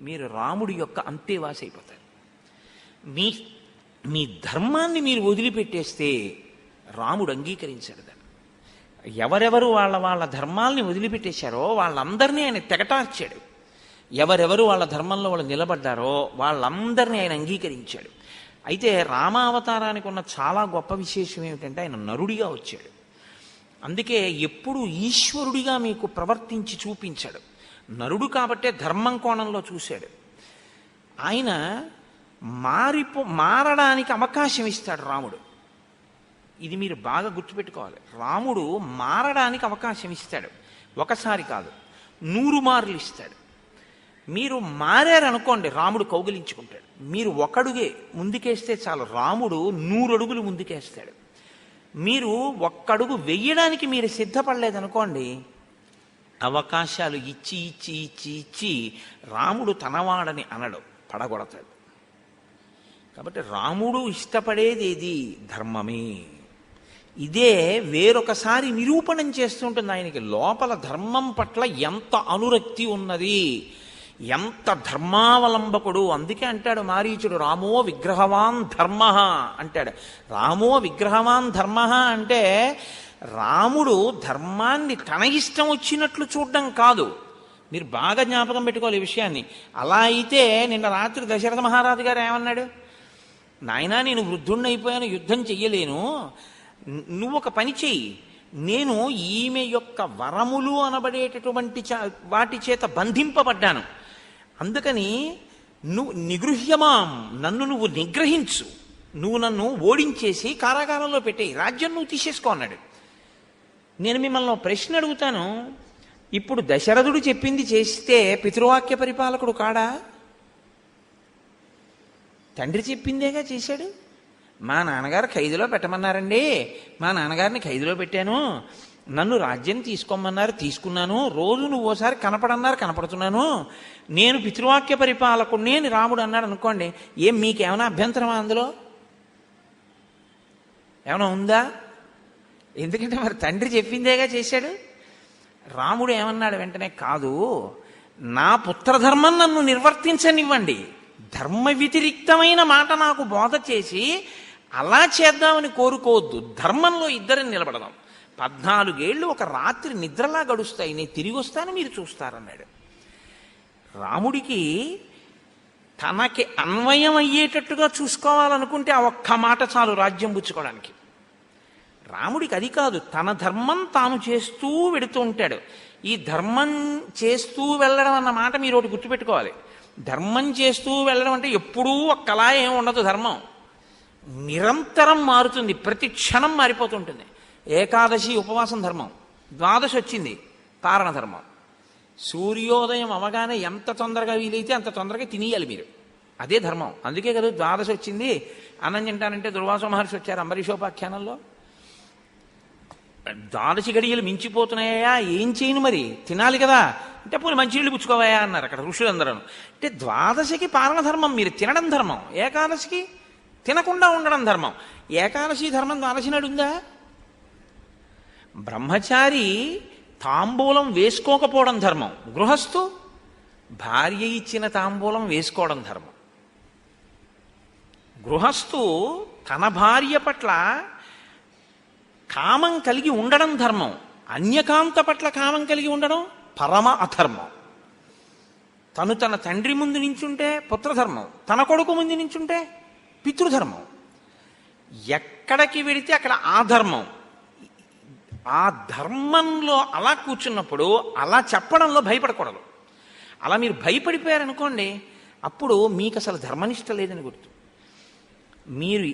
మీరు రాముడి యొక్క అంతేవాసి అయిపోతారు. మీ మీ ధర్మాన్ని మీరు వదిలిపెట్టేస్తే రాముడు అంగీకరించాడు దాన్ని. ఎవరెవరు వాళ్ళ ధర్మాల్ని వదిలిపెట్టేశారో వాళ్ళందరినీ ఆయన తెగటార్చాడు. ఎవరెవరు వాళ్ళ ధర్మంలో వాళ్ళు నిలబడ్డారో వాళ్ళందరినీ ఆయన అంగీకరించాడు. అయితే రామావతారానికి ఉన్న చాలా గొప్ప విశేషం ఏమిటంటే ఆయన నరుడిగా వచ్చాడు. అందుకే ఎప్పుడు ఈశ్వరుడిగా మీకు ప్రవర్తించి చూపించాడు. నరుడు కాబట్టే ధర్మం కోణంలో చూశాడు. ఆయన మారడానికి అవకాశం ఇస్తాడు రాముడు. ఇది మీరు బాగా గుర్తుపెట్టుకోవాలి. రాముడు మారడానికి అవకాశం ఇస్తాడు. ఒకసారి కాదు, 100 మార్లు ఇస్తాడు. మీరు మారారనుకోండి, రాముడు కౌగిలించుకుంటాడు. మీరు ఒకడుగే ముందుకేస్తే చాలు, రాముడు 100 అడుగులు ముందుకేస్తాడు. మీరు ఒక్కడుగు వెయ్యడానికి మీరు సిద్ధపడలేదనుకోండి, అవకాశాలు ఇచ్చి ఇచ్చి ఇచ్చి ఇచ్చి రాముడు తనవాడని అనడు, పడగొడతాడు. కాబట్టి రాముడు ఇష్టపడేది ఏది? ధర్మమే. ఇదే వేరొకసారి నిరూపణం చేస్తుంటుంది ఆయనకి లోపల ధర్మం పట్ల ఎంత అనురక్తి ఉన్నది, ఎంత ధర్మావలంబకుడు. అందుకే అంటాడు మారీచుడు, రామో విగ్రహవాన్ ధర్మ అంటాడు. రామో విగ్రహవాన్ ధర్మ అంటే రాముడు ధర్మాన్ని తన ఇష్టం వచ్చినట్లు చూడడం కాదు. మీరు బాగా జ్ఞాపకం పెట్టుకోవాలి ఈ విషయాన్ని. అలా అయితే నిన్న రాత్రి దశరథ మహారాజు గారు ఏమన్నాడు? నాయనా, నేను వృద్ధుణ్ణి అయిపోయాను, యుద్ధం చెయ్యలేను, నువ్వు ఒక పని చెయ్యి, నేను ఈమె యొక్క వరములు అనబడేటటువంటి వాటి చేత బంధింపబడ్డాను, అందుకని నువ్వు నిగృహ్యమాం, నన్ను నువ్వు నిగ్రహించు, నువ్వు నన్ను ఓడించేసి కారాగారంలో పెట్టేయి, రాజ్యం నువ్వు తీసేసుకో అన్నాడు. నేను మిమ్మల్ని ప్రశ్న అడుగుతాను, ఇప్పుడు దశరథుడు చెప్పింది చేస్తే పితృవాక్య పరిపాలకుడు కాడా? తండ్రి చెప్పిందేగా చేశాడు. మా నాన్నగారు ఖైదులో పెట్టమన్నారండి, మా నాన్నగారిని ఖైదులో పెట్టాను, నన్ను రాజ్యం తీసుకోమన్నారు, తీసుకున్నాను, రోజు నువ్వు ఓసారి కనపడన్నారు, కనపడుతున్నాను, నేను పితృవాక్య పరిపాలకుడిని అని రాముడు అన్నాడు అనుకోండి, ఏం మీకేమైనా అభ్యంతరమా? అందులో ఏమైనా ఉందా? ఎందుకంటే మరి తండ్రి చెప్పిందేగా చేశాడు. రాముడు ఏమన్నాడు వెంటనే? కాదు, నా పుత్రధర్మం నన్ను నిర్వర్తించనివ్వండి, ధర్మ వ్యతిరిక్తమైన మాట నాకు బోధ చేసి అలా చేద్దామని కోరుకోవద్దు, ధర్మంలో ఇద్దరిని నిలబడదాం, 14 ఏళ్ళు ఒక రాత్రి నిద్రలా గడుస్తాయి, నేను తిరిగి వస్తాను, మీరు చూస్తారన్నాడు. రాముడికి తనకి అన్వయం అయ్యేటట్టుగా చూసుకోవాలనుకుంటే ఆ ఒక్క మాట చాలు రాజ్యం పుచ్చుకోవడానికి. రాముడికి అది కాదు, తన ధర్మం తాను చేస్తూ వెడుతూ ఉంటాడు. ఈ ధర్మం చేస్తూ వెళ్ళడం అన్న మాట మీరు ఒకటి గుర్తుపెట్టుకోవాలి. ధర్మం చేస్తూ వెళ్ళడం అంటే ఎప్పుడూ ఒక్కలా ఏమి ఉండదు. ధర్మం నిరంతరం మారుతుంది, ప్రతి క్షణం మారిపోతుంటుంది. ఏకాదశి ఉపవాసం ధర్మం, ద్వాదశి వచ్చింది కారణ ధర్మం. సూర్యోదయం అవగానే ఎంత తొందరగా వీలైతే అంత తొందరగా తినేయాలి మీరు, అదే ధర్మం. అందుకే కదా ద్వాదశి వచ్చింది. అన్నం తింటానంటే దుర్వాస మహర్షి వచ్చారు అంబరీషోపాఖ్యానంలో. ద్వాదశి గడియలు మించిపోతున్నాయా, ఏం చేయను మరి, తినాలి కదా అంటే పోనీ మంచినీళ్ళు పుచ్చుకోవాయా అన్నారు అక్కడ ఋషులందరూ. అంటే ద్వాదశికి పాలన ధర్మం, మీరు తినడం ధర్మం, ఏకాదశికి తినకుండా ఉండడం ధర్మం. ఏకాదశి ధర్మం ద్వాదశి నాడు ఉందా? బ్రహ్మచారి తాంబూలం వేసుకోకపోవడం ధర్మం, గృహస్థు భార్య ఇచ్చిన తాంబూలం వేసుకోవడం ధర్మం. గృహస్థు తన భార్య పట్ల కామం కలిగి ఉండడం ధర్మం, అన్యకాంత పట్ల కామం కలిగి ఉండడం పరమ అధర్మం. తను తన తండ్రి ముందు నించుంటే పుత్రధర్మం, తన కొడుకు ముందు నించుంటే పితృధర్మం. ఎక్కడికి వెడితే అక్కడ ఆ ధర్మం. ఆ ధర్మంలో అలా కూర్చున్నప్పుడు అలా చెప్పడంలో భయపడకూడదు. అలా మీరు భయపడిపోయారనుకోండి, అప్పుడు మీకు అసలు ధర్మనిష్ట లేదని గుర్తు. మీరు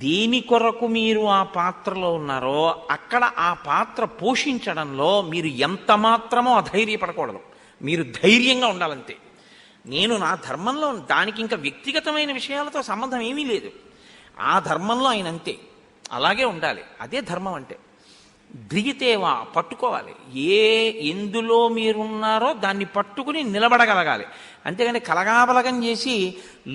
దేని కొరకు మీరు ఆ పాత్రలో ఉన్నారో అక్కడ ఆ పాత్ర పోషించడంలో మీరు ఎంత మాత్రమో అధైర్యపడకూడదు. మీరు ధైర్యంగా ఉండాలంతే. నేను నా ధర్మంలో, దానికి ఇంకా వ్యక్తిగతమైన విషయాలతో సంబంధం ఏమీ లేదు. ఆ ధర్మంలో ఆయన అంతే, అలాగే ఉండాలి. అదే ధర్మం అంటే. ధ్రియతేవా, పట్టుకోవాలి. ఎందులో మీరున్నారో దాన్ని పట్టుకుని నిలబడగలగాలి. అంతేగాని కలగాబలగం చేసి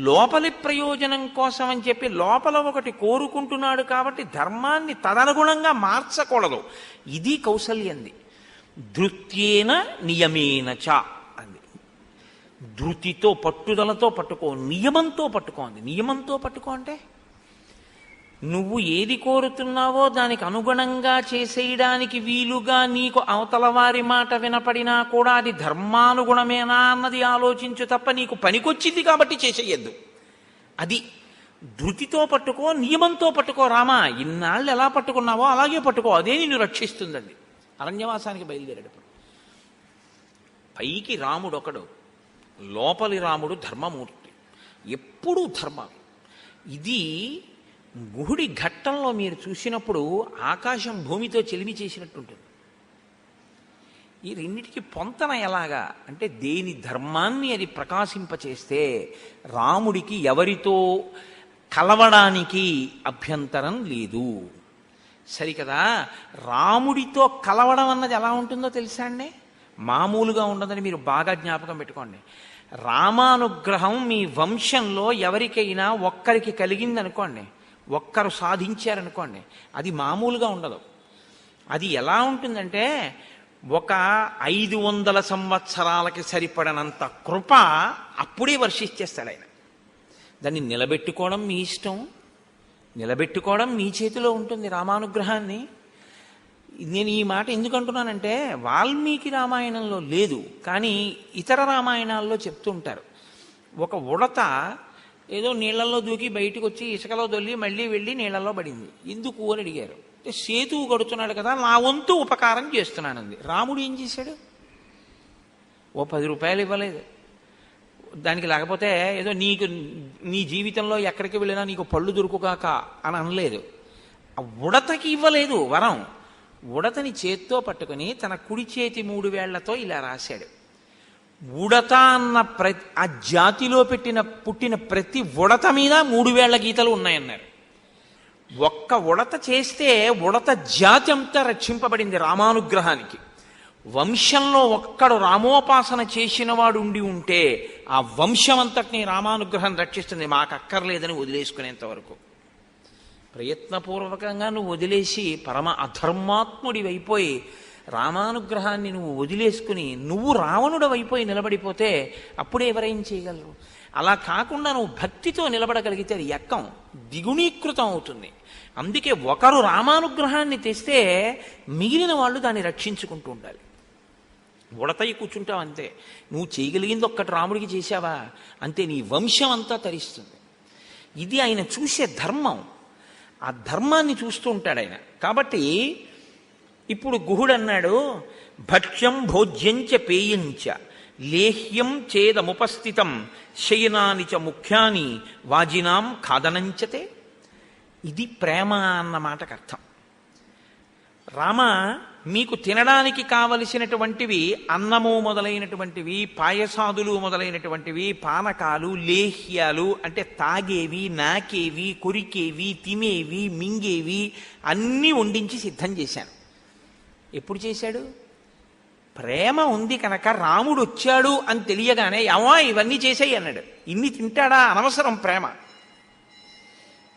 లోపలి ప్రయోజనం కోసం అని చెప్పి లోపల ఒకటి కోరుకుంటున్నాడు కాబట్టి ధర్మాన్ని తదనుగుణంగా మార్చకూడదు. ఇది కౌసల్యంది. ధృత్యేన నియమేన చ అంది. ధృతితో పట్టుదలతో పట్టుకో, నియమంతో పట్టుకోండి. నియమంతో పట్టుకో అంటే నువ్వు ఏది కోరుతున్నావో దానికి అనుగుణంగా చేసేయడానికి వీలుగా నీకు అవతల వారి మాట వినపడినా కూడా అది ధర్మానుగుణమేనా అన్నది ఆలోచించు తప్ప నీకు పనికొచ్చింది కాబట్టి చేసేయద్దు. అది ధృతితో పట్టుకో, నియమంతో పట్టుకో. రామా, ఇన్నాళ్ళు ఎలా పట్టుకున్నావో అలాగే పట్టుకో, అదే నిన్ను రక్షిస్తుందండి. అరణ్యవాసానికి బయలుదేరాడు. పైకి రాముడు ఒకడు, లోపలి రాముడు ధర్మమూర్తి, ఎప్పుడూ ధర్మం. ఇది గుహుడి ఘట్టంలో మీరు చూసినప్పుడు ఆకాశం భూమితో చెలిమి చేసినట్టుంటుంది. ఈ రెండిటికి పొంతన ఎలాగా అంటే దేని ధర్మాన్ని అది ప్రకాశింపచేస్తే రాముడికి ఎవరితో కలవడానికి అభ్యంతరం లేదు. సరికదా, రాముడితో కలవడం అన్నది ఎలా ఉంటుందో తెలుసా అండి? మామూలుగా ఉండదని మీరు బాగా జ్ఞాపకం పెట్టుకోండి. రామానుగ్రహం మీ వంశంలో ఎవరికైనా ఒక్కరికి కలిగిందనుకోండి, ఒక్కరు సాధించారనుకోండి, అది మామూలుగా ఉండదు. అది ఎలా ఉంటుందంటే ఒక 500 సంవత్సరాలకి సరిపడనంత కృప అప్పుడే వర్షిచ్చేస్తాడు ఆయన. దాన్ని నిలబెట్టుకోవడం మీ ఇష్టం, నిలబెట్టుకోవడం మీ చేతిలో ఉంటుంది రామానుగ్రహాన్ని. నేను ఈ మాట ఎందుకు అంటున్నానంటే వాల్మీకి రామాయణంలో లేదు, కానీ ఇతర రామాయణాల్లో చెప్తుంటారు. ఒక ఉడత ఏదో నీళ్లలో దూకి బయటకు వచ్చి ఇసుకలో దొల్లి మళ్ళీ వెళ్ళి నీళ్లలో పడింది. ఎందుకు అని అడిగారు. అంటే సేతువు కడుతున్నాడు కదా, నా వంతు ఉపకారం చేస్తున్నానంది. రాముడు ఏం చేశాడు? ఓ 10 రూపాయలు ఇవ్వలేదు దానికి, లేకపోతే ఏదో నీకు నీ జీవితంలో ఎక్కడికి వెళ్ళినా నీకు పళ్ళు దొరుకుగాక అని అనలేదు. ఆ ఉడతకి ఇవ్వలేదు వరం. ఉడతని చేత్తో పట్టుకుని తన కుడి చేతి 3 వేళ్లతో ఇలా రాశాడు. ఉడత అన్న ఆ జాతిలో పుట్టిన ప్రతి ఉడత మీద 3 వేళ్ల గీతలు ఉన్నాయన్నారు. ఒక్క ఉడత చేస్తే ఉడత జాతి అంతా రక్షింపబడింది రామానుగ్రహానికి. వంశంలో ఒక్కడు రామోపాసన చేసిన వాడు ఉండి ఉంటే ఆ వంశం అంతటినీ రామానుగ్రహం రక్షిస్తుంది. మాకు అక్కర్లేదని వదిలేసుకునేంత వరకు ప్రయత్నపూర్వకంగా నువ్వు వదిలేసి పరమ అధర్మాత్ముడి అయిపోయి రామానుగ్రహాన్ని నువ్వు వదిలేసుకుని నువ్వు రావణుడు అయిపోయి నిలబడిపోతే అప్పుడు ఎవరేం చేయగలరు? అలా కాకుండా నువ్వు భక్తితో నిలబడగలిగితే అది ఎక్కం దిగుణీకృతం అవుతుంది. అందుకే ఒకరు రామానుగ్రహాన్ని తెస్తే మిగిలిన వాళ్ళు దాన్ని రక్షించుకుంటూ ఉండాలి. ఉడతయి కూర్చుంటావు అంతే. నువ్వు చేయగలిగింది ఒక్కటి రాముడికి చేశావా అంతే, నీ వంశం అంతా తరిస్తుంది. ఇది ఆయన చూసే ధర్మం. ఆ ధర్మాన్ని చూస్తూ ఉంటాడు ఆయన. కాబట్టి ఇప్పుడు గుహుడు అన్నాడు, భక్ష్యం భోజ్యంచ పేయంచ లేహ్యం చేదముపస్థితం శయనాని చ ముఖ్యాని వాజినాం ఖాదనంచతే. ఇది ప్రేమ అన్న మాటకు అర్థం. రామ, మీకు తినడానికి కావలసినటువంటివి అన్నము మొదలైనటువంటివి, పాయసాదులు మొదలైనటువంటివి, పానకాలు, లేహ్యాలు అంటే తాగేవి, నాకేవి, కొరికేవి, తినేవి, మింగేవి అన్నీ వండించి సిద్ధం చేశాను. ఎప్పుడు చేశాడు? ప్రేమ ఉంది కనుక. రాముడు వచ్చాడు అని తెలియగానే ఏమో ఇవన్నీ చేసేయి అన్నాడు. ఇన్ని తింటాడా? అనవసరం ప్రేమ.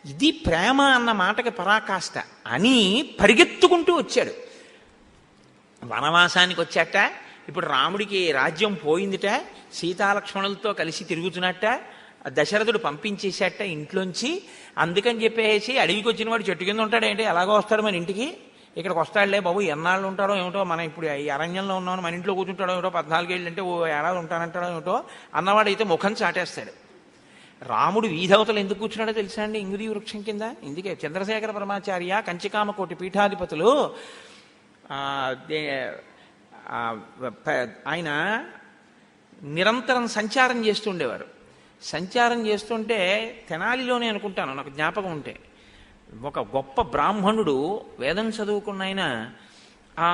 ఇది ప్రేమ అన్న మాటకి పరాకాష్ట అని పరిగెత్తుకుంటూ వచ్చాడు. వనవాసానికి వచ్చాట. ఇప్పుడు రాముడికి రాజ్యం పోయిందిట, సీతాలక్ష్మణులతో కలిసి తిరుగుతున్నట్ట, దశరథుడు పంపించేశాట ఇంట్లోంచి. అందుకని చెప్పేసి అడవికి వచ్చిన వాడు చెట్టు కింద ఉంటాడేంటి, ఎలాగో వస్తాడు మన ఇంటికి, ఇక్కడికి వస్తాడులే బాబు, ఎన్నాళ్ళు ఉంటాడో ఏమిటో, మనం ఇప్పుడు ఈ అరణ్యంలో ఉన్నామని మన ఇంట్లో కూర్చుంటాడో ఏమిటో, 14 ఏళ్ళు అంటే ఓ ఏడాది ఉంటానంటాడో ఏమిటో అన్నవాడైతే ముఖం చాటేస్తాడు. రాముడు వీధవతలు ఎందుకు కూర్చున్నాడో తెలుసా అండి? ఇంగుది వృక్షం కింద. ఇందుకే చంద్రశేఖర పరమాచార్య, కంచికామకోటి పీఠాధిపతులు ఆయన నిరంతరం సంచారం చేస్తుండేవారు. సంచారం చేస్తుంటే తెనాలిలోనే అనుకుంటాను, నాకు జ్ఞాపకం ఉంటే, ఒక గొప్ప బ్రాహ్మణుడు వేదం చదువుకున్న ఆయన ఆ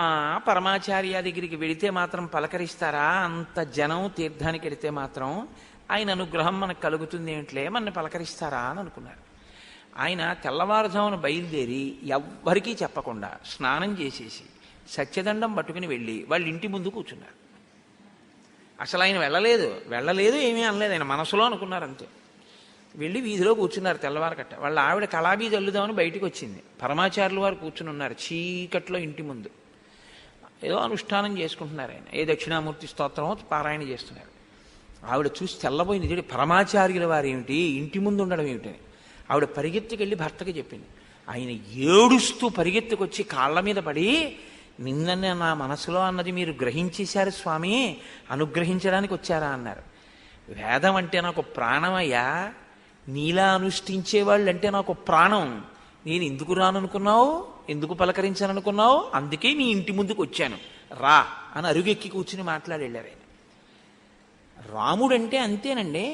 పరమాచార్య దగ్గరికి వెళితే మాత్రం పలకరిస్తారా? అంత జనం తీర్థానికి వెళితే మాత్రం ఆయన అనుగ్రహం మనకు కలుగుతుంది ఏమిట్లే, మన పలకరిస్తారా అని అనుకున్నారు. ఆయన తెల్లవారుజామున బయలుదేరి ఎవ్వరికీ చెప్పకుండా స్నానం చేసేసి సత్యదండం పట్టుకుని వెళ్ళి వాళ్ళ ఇంటి ముందు కూర్చున్నారు. అసలు ఆయన వెళ్ళలేదు ఏమీ అనలేదు, ఆయన మనసులో అనుకున్నారు అంతే. వెళ్ళి వీధిలో కూర్చున్నారు తెల్లవారకట్ట. వాళ్ళ ఆవిడ కళాబీ చల్లుదామని బయటికి వచ్చింది. పరమాచార్యులు వారు కూర్చుని ఉన్నారు చీకట్లో ఇంటి ముందు. ఏదో అనుష్ఠానం చేసుకుంటున్నారు ఆయన, ఏ దక్షిణామూర్తి స్తోత్రమో పారాయణ చేస్తున్నారు. ఆవిడ చూసి తెల్లబోయింది. ఇదేంటి పరమాచార్యుల వారు ఏమిటి ఇంటి ముందు ఉండడం ఏమిటని. ఆవిడ పరిగెత్తుకెళ్ళి భర్తకి చెప్పింది. ఆయన ఏడుస్తూ పరిగెత్తుకొచ్చి కాళ్ళ మీద పడి, నిన్ననే నా మనసులో అన్నది మీరు గ్రహించేశారు స్వామి, అనుగ్రహించడానికి వచ్చారా అన్నారు. వేదం అంటే నాకు ప్రాణమయ్యా, నీలా అనుష్ఠించేవాళ్ళు అంటే నాకు ప్రాణం. నేను ఎందుకు రాననుకున్నావు, ఎందుకు పలకరించాననుకున్నావు, అందుకే నీ ఇంటి ముందుకు వచ్చాను, రా అని అరుగెక్కి కూర్చుని మాట్లాడేళ్ళారు ఆయన. రాముడంటే అంతేనండి,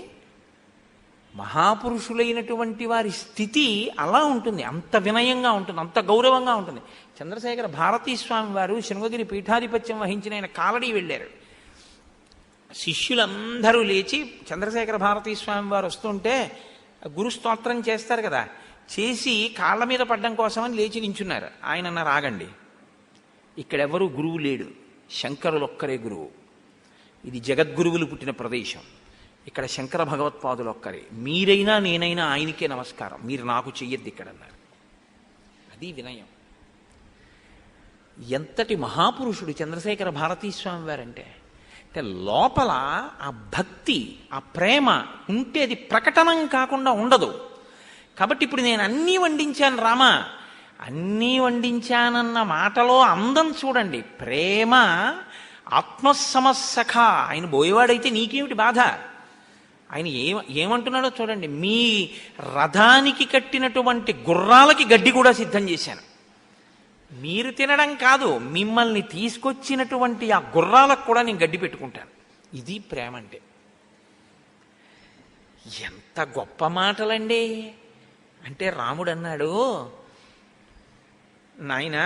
మహాపురుషులైనటువంటి వారి స్థితి అలా ఉంటుంది, అంత వినయంగా ఉంటుంది, అంత గౌరవంగా ఉంటుంది. చంద్రశేఖర భారతీ స్వామి వారు శృంగగిరి పీఠాధిపత్యం వహించిన ఆయన కాలడీ వెళ్ళారు. శిష్యులందరూ లేచి చంద్రశేఖర భారతీ స్వామి వారు వస్తుంటే గురుస్తోత్రం చేస్తారు కదా, చేసి కాళ్ళ మీద పడ్డం కోసమని లేచి నించున్నారు. ఆయన అన్నారు, ఆగండి, ఇక్కడెవరూ గురువు లేడు, శంకరులొక్కరే గురువు, ఇది జగద్గురువులు పుట్టిన ప్రదేశం, ఇక్కడ శంకర భగవత్పాదులు ఒక్కరే, మీరైనా నేనైనా ఆయనకే నమస్కారం, మీరు నాకు చెయ్యొద్దు ఇక్కడ అన్నారు. అది వినయం. ఎంతటి మహాపురుషుడు చంద్రశేఖర భారతీ స్వామి వారంటే, అంటే లోపల ఆ భక్తి, ఆ ప్రేమ ఉంటే అది ప్రకటనం కాకుండా ఉండదు. కాబట్టి ఇప్పుడు నేను అన్నీ వండించాను రామా, అన్నీ వండించానన్న మాటలో అందం చూడండి, ప్రేమ, ఆత్మసమస్సఖ. ఆయన బోయేవాడైతే నీకేమిటి బాధ, ఆయన ఏమంటున్నాడో చూడండి. మీ రథానికి కట్టినటువంటి గుర్రాలకి గడ్డి కూడా సిద్ధం చేశాను, మీరు తినడం కాదు, మిమ్మల్ని తీసుకొచ్చినటువంటి ఆ గుర్రాలకు కూడా నేను గడ్డి పెట్టుకుంటాను. ఇది ప్రేమ అంటే. ఎంత గొప్ప మాటలండి. అంటే రాముడు అన్నాడు, నాయనా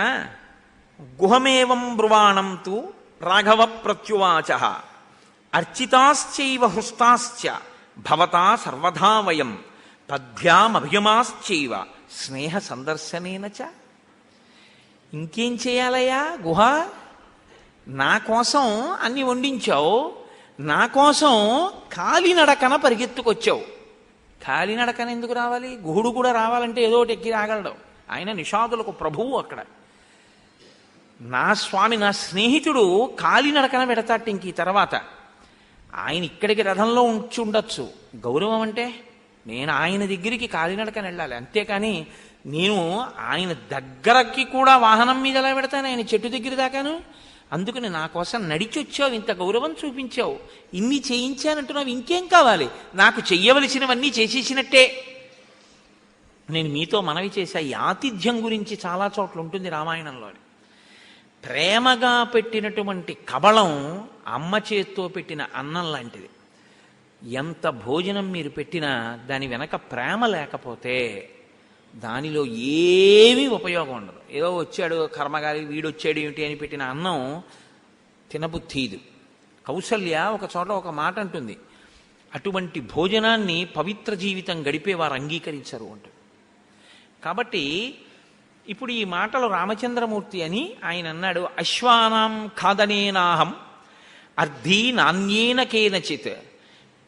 గుహమేవం బ్రువాణం తు రాఘవ ప్రత్యువాచ అర్చితాశ్చైవ హృస్తాశ్చ భవతా సర్వదా వయం పద్భ్యామభియమాశ్చైవ స్నేహ సందర్శనేన చ. ఇంకేం చేయాలయ్యా గుహ, నా కోసం అన్ని వండించావు, నా కోసం కాలినడకన పరిగెత్తుకొచ్చావు. కాలినడకన ఎందుకు రావాలి, గుహుడు కూడా రావాలంటే ఏదో ఒకటి ఎక్కి రాగలడు. ఆయన నిషాదులకు ప్రభువు. అక్కడ నా స్వామి, నా స్నేహితుడు కాలినడకన పెడతాట. ఇంక ఈ తర్వాత ఆయన ఇక్కడికి రథంలో ఉంచి ఉండొచ్చు. గౌరవం అంటే నేను ఆయన దగ్గరికి కాలినడకన వెళ్ళాలి, అంతేకాని నేను ఆయన దగ్గరకి కూడా వాహనం మీద ఎలా పెడతాను, ఆయన చెట్టు దగ్గర దాకాను. అందుకని నా కోసం నడిచొచ్చావు, ఇంత గౌరవం చూపించావు, ఇన్ని చేయించానంటున్నావు, ఇంకేం కావాలి, నాకు చెయ్యవలసినవన్నీ చేసేసినట్టే. నేను మీతో మనవి చేశా, ఈ ఆతిథ్యం గురించి చాలా చోట్ల ఉంటుంది రామాయణంలో. ప్రేమగా పెట్టినటువంటి కబళం అమ్మ చేత్తో పెట్టిన అన్నం లాంటిది. ఎంత భోజనం మీరు పెట్టినా దాని వెనక ప్రేమ లేకపోతే దానిలో ఏమీ ఉపయోగం ఉండదు. ఏదో వచ్చాడు కర్మగారి, వీడొచ్చాడు ఏమిటి అని పెట్టిన అన్నం తినబుద్ధీదు. కౌసల్య ఒక చోట ఒక మాట అంటుంది, అటువంటి భోజనాన్ని పవిత్ర జీవితం గడిపే వారు అంగీకరించరు అంటుంది. కాబట్టి ఇప్పుడు ఈ మాటలు రామచంద్రమూర్తి అని ఆయన అన్నాడు, అశ్వానాం ఖాదనేనాహం అర్ధీ నాణ్యేన కేనచిత్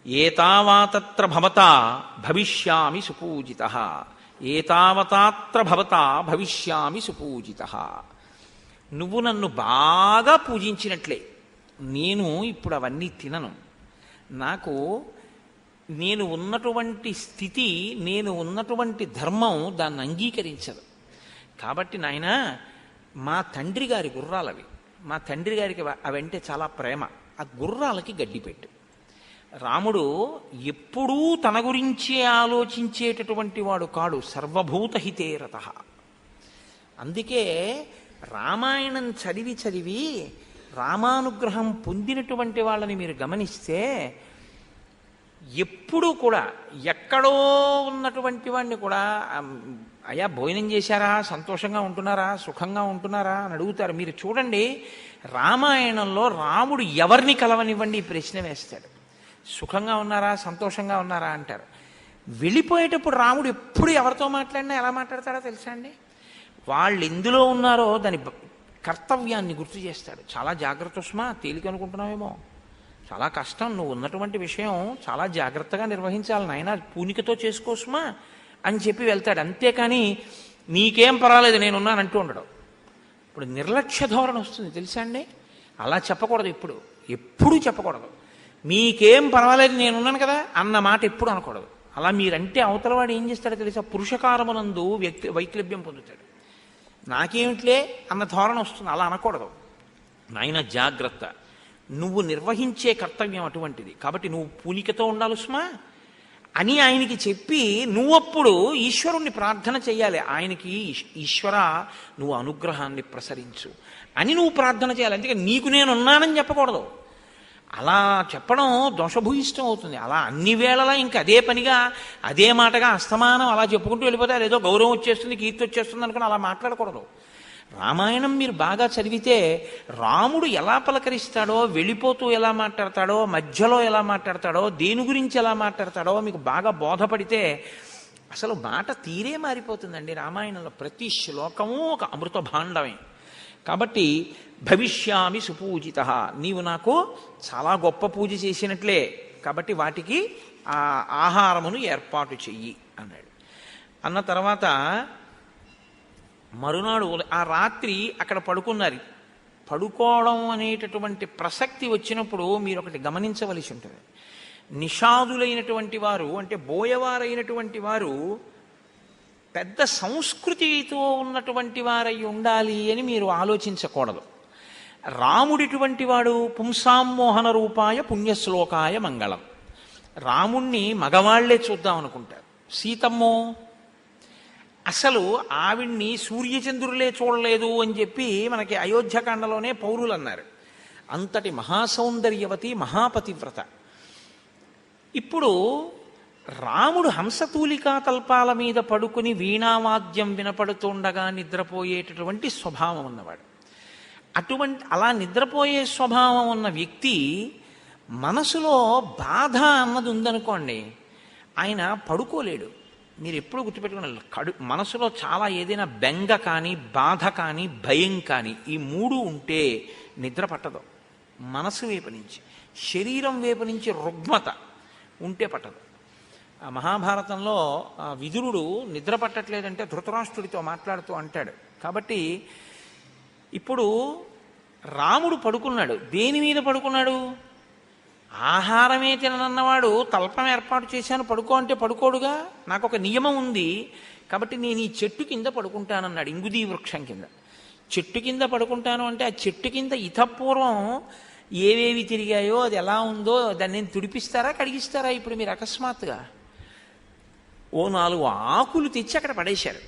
ఏతావాతత్ర భవతా భవిష్యామి సుపూజితః ఏతావతాత్ర భవతా భవిష్యామి సుపూజితః. నువ్వు నన్ను బాగా పూజించినట్లే, నేను ఇప్పుడు అవన్నీ తినను. నాకు నేను ఉన్నటువంటి స్థితి, నేను ఉన్నటువంటి ధర్మం దాన్ని అంగీకరించదు. కాబట్టి నాయన, మా తండ్రి గారి గుర్రాలవి, మా తండ్రి గారికి అవంటే చాలా ప్రేమ, ఆ గుర్రాలకి గడ్డి పెట్టు. రాముడు ఎప్పుడూ తన గురించే ఆలోచించేటటువంటి వాడు కాడు, సర్వభూతహితే రతః. అందుకే రామాయణం చదివి చదివి రామానుగ్రహం పొందినటువంటి వాళ్ళని మీరు గమనిస్తే ఎప్పుడూ కూడా ఎక్కడో ఉన్నటువంటి వాడిని కూడా, అయ్యా భోజనం చేశారా, సంతోషంగా ఉంటున్నారా, సుఖంగా ఉంటున్నారా అని అడుగుతారు. మీరు చూడండి, రామాయణంలో రాముడు ఎవరిని కలవనివ్వండి ఈ ప్రశ్న వేస్తాడు. సుఖంగా ఉన్నారా, సంతోషంగా ఉన్నారా అంటారు. వెళ్ళిపోయేటప్పుడు రాముడు ఎప్పుడు ఎవరితో మాట్లాడినా ఎలా మాట్లాడతాడో తెలుసా అండి? వాళ్ళు ఎందులో ఉన్నారో దాని కర్తవ్యాన్ని గుర్తు చేస్తాడు. చాలా జాగ్రత్త సుమా, తేలిక అనుకుంటున్నావేమో, చాలా కష్టం, నువ్వు ఉన్నటువంటి విషయం చాలా జాగ్రత్తగా నిర్వహించాలి నాయన, పూనికతో చేసుకోసుమా అని చెప్పి వెళ్తాడు. అంతేకాని నీకేం పర్వాలేదు నేనున్నానంటూ ఉండడు. ఇప్పుడు నిర్లక్ష్య ధోరణి వస్తుంది తెలుసా అండి? అలా చెప్పకూడదు, ఎప్పుడు చెప్పకూడదు. మీకేం పర్వాలేదు నేనున్నాను కదా అన్న మాట ఎప్పుడు అనకూడదు. అలా మీరంటే అవతల వాడు ఏం చేస్తాడో తెలుసా, పురుషకారమునందు వైక్లభ్యం పొందుతాడు. నాకేమిట్లే అన్న ధోరణ వస్తుంది. అలా అనకూడదు. నాయన జాగ్రత్త, నువ్వు నిర్వహించే కర్తవ్యం అటువంటిది, కాబట్టి నువ్వు పూనికతో ఉండాలి సుమా అని ఆయనకి చెప్పి నువ్వప్పుడు ఈశ్వరుణ్ణి ప్రార్థన చెయ్యాలి. ఆయనకి ఈశ్వర నువ్వు అనుగ్రహాన్ని ప్రసరించు అని నువ్వు ప్రార్థన చేయాలి. అందుకే నీకు నేనున్నానని చెప్పకూడదు. అలా చెప్పడం దోషభూయిష్టం అవుతుంది. అలా అన్ని వేళలా ఇంక అదే పనిగా అదే మాటగా అస్తమానం అలా చెప్పుకుంటూ వెళ్ళిపోతే అదేదో గౌరవం వచ్చేస్తుంది, కీర్తి వచ్చేస్తుంది అనుకుని అలా మాట్లాడకూడదు. రామాయణం మీరు బాగా చదివితే రాముడు ఎలా పలకరిస్తాడో, వెళ్ళిపోతూ ఎలా మాట్లాడతాడో, మధ్యలో ఎలా మాట్లాడతాడో, దేని గురించి ఎలా మాట్లాడతాడో మీకు బాగా బోధపడితే అసలు మాట తీరే మారిపోతుందండి. రామాయణంలో ప్రతి శ్లోకము ఒక అమృత భాండమే. కాబట్టి భవిష్యామి సుపూజిత, నీవు నాకు చాలా గొప్ప పూజ చేసినట్లే, కాబట్టి వాటికి ఆ ఆహారమును ఏర్పాటు చెయ్యి అన్నాడు. అన్న తర్వాత మరునాడు ఆ రాత్రి అక్కడ పడుకున్నారు. పడుకోవడం అనేటటువంటి ప్రసక్తి వచ్చినప్పుడు మీరు ఒకటి గమనించవలసి ఉంటుంది. నిషాదులైనటువంటి వారు అంటే బోయవారైనటువంటి వారు పెద్ద సంస్కృతితో ఉన్నటువంటి వారై ఉండాలి అని మీరు ఆలోచించకూడదు. రాముడిటువంటి వాడు పుంసామోహన రూపాయ పుణ్యశ్లోకాయ మంగళం. రాముణ్ణి మగవాళ్లే చూద్దాం అనుకుంటారు. సీతమ్మో అసలు ఆవిడ్ని సూర్యచంద్రులే చూడలేదు అని చెప్పి మనకి అయోధ్యకాండలోనే పౌరులు అన్నారు. అంతటి మహాసౌందర్యవతి, మహాపతివ్రత. ఇప్పుడు రాముడు హంసతూలికా తల్పాల మీద పడుకుని వీణావాద్యం వినపడుతుండగా నిద్రపోయేటటువంటి స్వభావం ఉన్నవాడు. అలా నిద్రపోయే స్వభావం ఉన్న వ్యక్తి మనసులో బాధ అన్నది ఉందనుకోండి, ఆయన పడుకోలేడు. మీరు ఎప్పుడు గుర్తుపెట్టుకున్న మనసులో చాలా ఏదైనా బెంగ కానీ, బాధ కానీ, భయం కానీ, ఈ మూడు ఉంటే నిద్ర పట్టదు. మనసు వైపు నుంచి, శరీరం వైపు నుంచి రుగ్మత ఉంటే పట్టదు. ఆ మహాభారతంలో విదురుడు నిద్ర పట్టట్లేదంటే ధృతరాష్ట్రుడితో మాట్లాడుతూ అంటాడు. కాబట్టి ఇప్పుడు రాముడు పడుకున్నాడు. దేని మీద పడుకున్నాడు? ఆహారమే తిననన్నవాడు తల్పం ఏర్పాటు చేశాను పడుకో అంటే పడుకోడుగా. నాకు ఒక నియమం ఉంది కాబట్టి నేను ఈ చెట్టు కింద పడుకుంటానన్నాడు. ఇంగుదీ వృక్షం కింద చెట్టు కింద పడుకుంటాను అంటే ఆ చెట్టు కింద ఇతపూర్వం ఏవేవి తిరిగాయో అది ఎలా ఉందో దాన్ని నేను తుడిపిస్తారా, కడిగిస్తారా? ఇప్పుడు మీరు అకస్మాత్తుగా ఓ 4 ఆకులు తెచ్చి అక్కడ పడేశారు.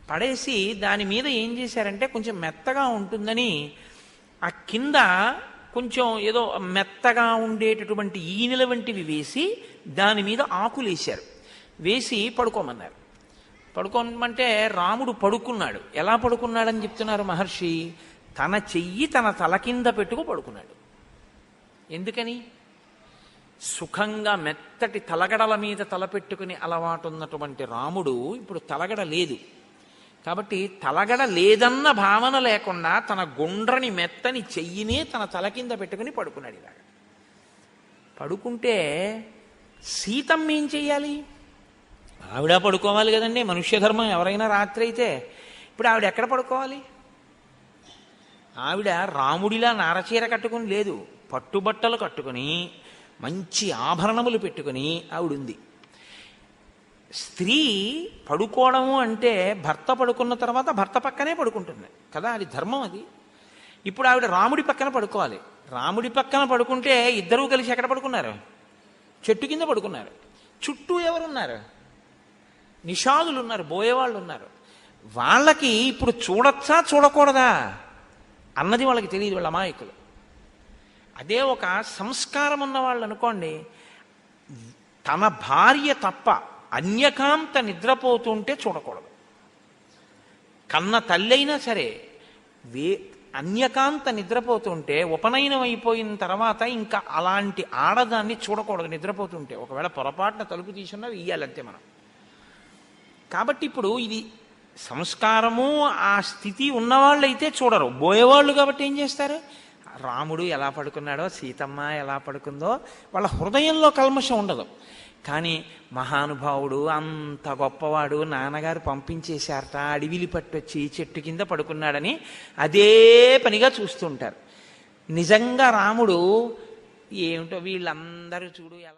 పడేసి దాని మీద ఏం చేశారంటే కొంచెం మెత్తగా ఉంటుందని ఆ కింద కొంచెం ఏదో మెత్తగా ఉండేటటువంటి ఈనెల వంటివి వేసి దాని మీద ఆకులు వేశారు. వేసి పడుకోమన్నారు. పడుకోమంటే రాముడు పడుకున్నాడు. ఎలా పడుకున్నాడని చెప్తున్నారు మహర్షి? తన చెయ్యి తన తల కింద పెట్టుకు పడుకున్నాడు. ఎందుకని? సుఖంగా మెత్తటి తలగడల మీద తలపెట్టుకుని అలవాటు ఉన్నటువంటి రాముడు ఇప్పుడు తలగడ లేదు. కాబట్టి తలగడ లేదన్న భావన లేకుండా తన గుండ్రని మెత్తని చెయ్యినే తన తల కింద పెట్టుకుని పడుకున్నాడు. ఇలాగ పడుకుంటే సీతమ్మ ఏం చెయ్యాలి? ఆవిడ పడుకోవాలి కదండి. మనుష్య ధర్మం. ఎవరైనా రాత్రి అయితే ఇప్పుడు ఆవిడ ఎక్కడ పడుకోవాలి? ఆవిడ రాముడిలా నారచీర కట్టుకుని లేదు, పట్టుబట్టలు కట్టుకుని మంచి ఆభరణములు పెట్టుకుని ఆవిడుంది. స్త్రీ పడుకోవడము అంటే భర్త పడుకున్న తర్వాత భర్త పక్కనే పడుకుంటుంది కదా, అది ధర్మం. అది ఇప్పుడు ఆవిడ రాముడి పక్కన పడుకోవాలి. రాముడి పక్కన పడుకుంటే ఇద్దరూ కలిసి ఎక్కడ పడుకున్నారు? చెట్టు కింద పడుకున్నారు. చుట్టూ ఎవరున్నారు? నిషాదులు ఉన్నారు, బోయేవాళ్ళు ఉన్నారు. వాళ్ళకి ఇప్పుడు చూడొచ్చా చూడకూడదా అన్నది వాళ్ళకి తెలియదు. వాళ్ళ అమాయకులు. అదే ఒక సంస్కారం ఉన్న వాళ్ళు అనుకోండి, తన భార్య తప్ప అన్యకాంత నిద్రపోతుంటే చూడకూడదు. కన్న తల్లైనా సరే అన్యకాంత నిద్రపోతుంటే ఉపనయనం అయిపోయిన తర్వాత ఇంకా అలాంటి ఆడదాన్ని చూడకూడదు నిద్రపోతుంటే. ఒకవేళ పొరపాటున తలుపు తీసున్నా ఇయ్యాలంతే మనం. కాబట్టి ఇప్పుడు ఇది సంస్కారము ఆ స్థితి ఉన్నవాళ్ళైతే చూడరు. బోయేవాళ్ళు కాబట్టి ఏం చేస్తారు? రాముడు ఎలా పడుకున్నాడో, సీతమ్మ ఎలా పడుకుందో వాళ్ళ హృదయంలో కల్మషం ఉండదు. కానీ మహానుభావుడు అంత గొప్పవాడు, నాన్నగారు పంపించేశారట, అడవిలి పట్టొచ్చి చెట్టు కింద పడుకున్నాడని అదే పనిగా చూస్తుంటారు. నిజంగా రాముడు ఏమిటో వీళ్ళందరూ చూడు ఎలా